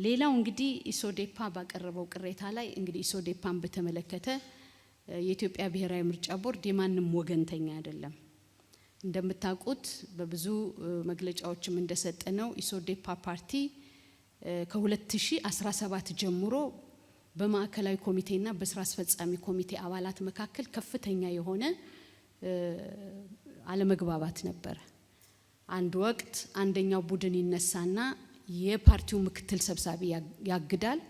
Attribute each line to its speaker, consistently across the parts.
Speaker 1: ሌላው እንግዲህ ኢሶዴፓ ባቀረበው ቅሬታ ላይ እንግዲህ ኢሶዴፓን በተመለከተ የኢትዮጵያ ብሔራዊ ምርጫ ቦርድ የማንም ወገንተኛ አይደለም። እንደምታውቁት በብዙ መግለጫዎችም እንደሰጠነው ኢሶዴፓ ፓርቲ ከ2017 ጀምሮ በማዕከላዊ ኮሚቴና በስራ አስፈጻሚ ኮሚቴ አባላት መካከል ከፍተኛ የሆነ አለመግባባት ነበር። አንድ ወቅት አንደኛው ቡድን ይነሳና የፓርቲው ምክትል ሰብሳቢ ያግዳል።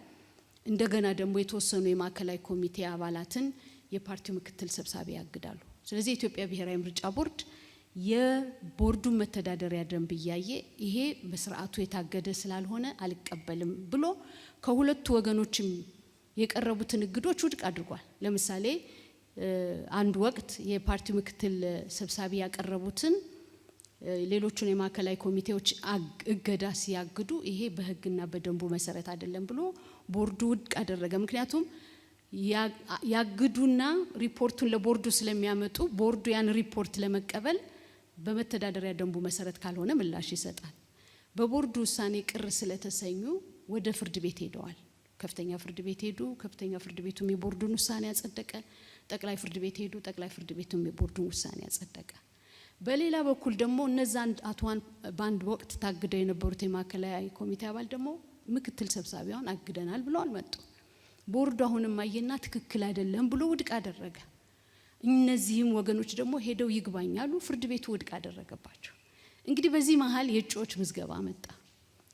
Speaker 1: እንደገና ደግሞ የተወሰኑ የማዕከላዊ ኮሚቴ አባላትን የፓርቲው ምክትል ሰብሳቢ ያግዳሉ። ስለዚህ የኢትዮጵያ ብሔራዊ ምርጫ ቦርድ የቦርዱን መተዳደሪያ ደንብ ያየ ይሄ በስርዓቱ የታገደ ስላልሆነ አልቀበልም ብሎ ከሁለቱ ወገኖችም የቀረቡትን እግዶች ውድቅ አድርጓል። ለምሳሌ አንድ ወቅት የፓርቲው ምክትል ሰብሳቢ ያቀረቡትን ሌሎቹን የማዕከላዊ ኮሚቴዎች እገዳ ሲያግዱ ይሄ በህግና በደንቡ መሰረት አይደለም ብሎ ቦርዱ ውድቅ አደረገ። ምክንያቱም ያግዱና ሪፖርቱን ለቦርዱ ስለሚያመጡ ቦርዱ ያን ሪፖርት ለመቀበል በመተዳደሪያ ደንቡ መሰረት ካልሆነ ምላሽ ይሰጣል። በቦርዱ ውሳኔ ቅር ስለተሰኙ ወደ ፍርድ ቤት ሄደዋል። ከፍተኛ ፍርድ ቤት ሄዱ። ከፍተኛ ፍርድ ቤቱም የቦርዱን ውሳኔ ያጸደቀ። ጠቅላይ ፍርድ ቤት ሄዱ። ጠቅላይ ፍርድ ቤቱም የቦርዱን ውሳኔ ያጸደቀ። በሌላ በኩል ደግሞ እነዛን አቷን ባንድ ወቅት ታግደው የነበሩት የማዕከላዊ ኮሚቴ አባል ደግሞ ምክትል ሰብሳቢውን አግደናል ብለው አልመጡ። ቦርዱ አሁንም አየና ትክክል አይደለም ብሎ ውድቅ አደረገ። እነዚህም ወገኖች ደግሞ ሄደው ይግባኛሉ። ፍርድ ቤቱ ውድቅ አደረገባቸው። እንግዲህ በዚህ መሀል የእጩዎች ምዝገባ መጣ።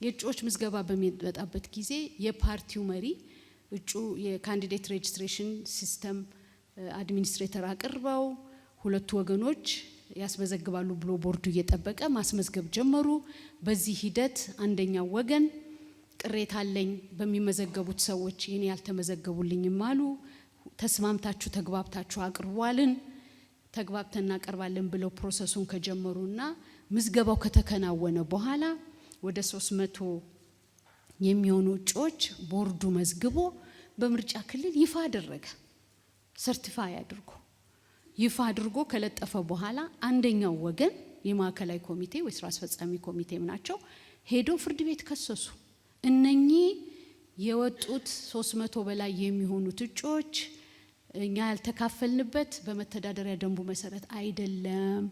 Speaker 1: የእጩዎች ምዝገባ በሚመጣበት ጊዜ የፓርቲው መሪ እጩ የካንዲዴት ሬጅስትሬሽን ሲስተም አድሚኒስትሬተር አቅርበው ሁለቱ ወገኖች ያስመዘግባሉ ብሎ ቦርዱ እየጠበቀ ማስመዝገብ ጀመሩ። በዚህ ሂደት አንደኛው ወገን ቅሬታ አለኝ በሚመዘገቡት ሰዎች የኔ ያልተመዘገቡልኝም አሉ። ተስማምታችሁ ተግባብታችሁ አቅርቧልን ተግባብተን እናቀርባለን ብለው ፕሮሰሱን ከጀመሩና ምዝገባው ከተከናወነ በኋላ ወደ 300 የሚሆኑ እጩዎች ቦርዱ መዝግቦ በምርጫ ክልል ይፋ አደረገ። ሰርቲፋይ አድርጎ ይፋ አድርጎ ከለጠፈ በኋላ አንደኛው ወገን የማዕከላዊ ኮሚቴ ወይ ስራ አስፈጻሚ ኮሚቴም ናቸው ሄዶ ፍርድ ቤት ከሰሱ። እነኚህ የወጡት 300 በላይ የሚሆኑት እጩዎች እኛ ያልተካፈልንበት በመተዳደሪያ ደንቡ መሰረት አይደለም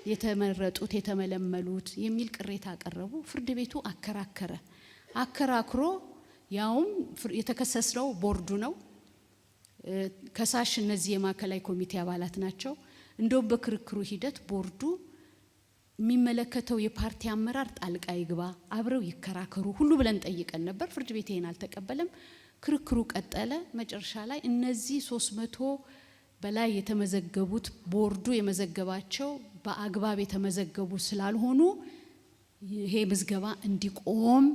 Speaker 1: የተመረጡት የተመለመሉት የሚል ቅሬታ አቀረቡ። ፍርድ ቤቱ አከራክሮ ያውም የተከሰሰው ቦርዱ ነው። ከሳሽ እነዚህ የማዕከላዊ ኮሚቴ አባላት ናቸው። እንደውም በክርክሩ ሂደት ቦርዱ የሚመለከተው የፓርቲ አመራር ጣልቃ ይግባ፣ አብረው ይከራከሩ ሁሉ ብለን ጠይቀን ነበር። ፍርድ ቤት ይሄን አልተቀበለም። ክርክሩ ቀጠለ። መጨረሻ ላይ እነዚህ 300 በላይ የተመዘገቡት ቦርዱ የመዘገባቸው በአግባብ የተመዘገቡ ስላልሆኑ ይሄ ምዝገባ እንዲቆም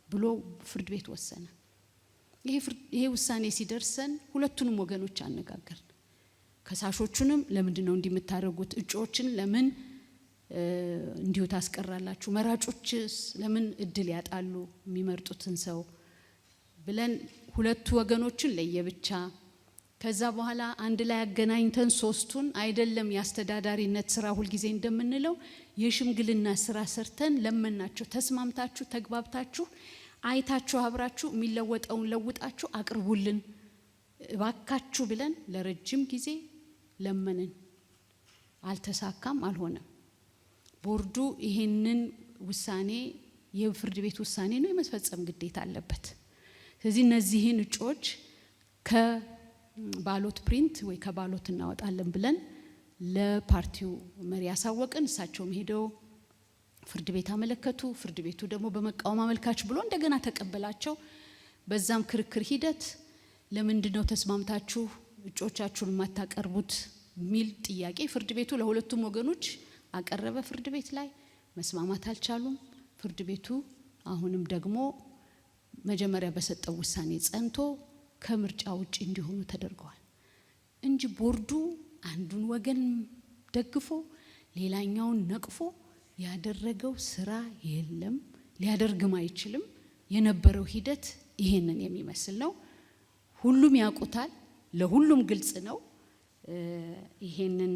Speaker 1: ብሎ ፍርድ ቤት ወሰነ። ይሄ ውሳኔ ሲደርሰን ሁለቱንም ወገኖች አነጋገርን። ከሳሾቹንም ለምንድነው እንዲምታረጉት? እጩዎችን ለምን እንዲሁ ታስቀራላችሁ? መራጮችስ ለምን እድል ያጣሉ የሚመርጡትን ሰው ብለን ሁለቱ ወገኖችን ለየብቻ ከዛ በኋላ አንድ ላይ አገናኝተን ሶስቱን አይደለም ያስተዳዳሪነት ስራ ሁልጊዜ እንደምንለው የሽምግልና ስራ ሰርተን ለመናቸው። ተስማምታችሁ ተግባብታችሁ አይታችሁ አብራችሁ የሚለወጠውን ለውጣችሁ አቅርቡልን እባካችሁ ብለን ለረጅም ጊዜ ለመንን። አልተሳካም፣ አልሆነም። ቦርዱ ይሄንን ውሳኔ የፍርድ ቤት ውሳኔ ነው የመፈጸም ግዴታ አለበት። ስለዚህ እነዚህን እጩዎች ከባሎት ፕሪንት ወይ ከባሎት እናወጣለን ብለን ለፓርቲው መሪ ያሳወቅን። እሳቸውም ሄደው ፍርድ ቤት አመለከቱ። ፍርድ ቤቱ ደግሞ በመቃወም አመልካች ብሎ እንደገና ተቀበላቸው። በዛም ክርክር ሂደት ለምንድነው ተስማምታችሁ እጩዎቻችሁን ማታቀርቡት ሚል ጥያቄ ፍርድ ቤቱ ለሁለቱም ወገኖች አቀረበ። ፍርድ ቤት ላይ መስማማት አልቻሉም። ፍርድ ቤቱ አሁንም ደግሞ መጀመሪያ በሰጠው ውሳኔ ጸንቶ ከምርጫ ውጪ እንዲሆኑ ተደርገዋል እንጂ ቦርዱ አንዱን ወገን ደግፎ ሌላኛውን ነቅፎ ያደረገው ስራ የለም፣ ሊያደርግም አይችልም። የነበረው ሂደት ይሄንን የሚመስል ነው። ሁሉም ያውቁታል፣ ለሁሉም ግልጽ ነው። ይሄንን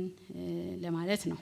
Speaker 1: ለማለት ነው።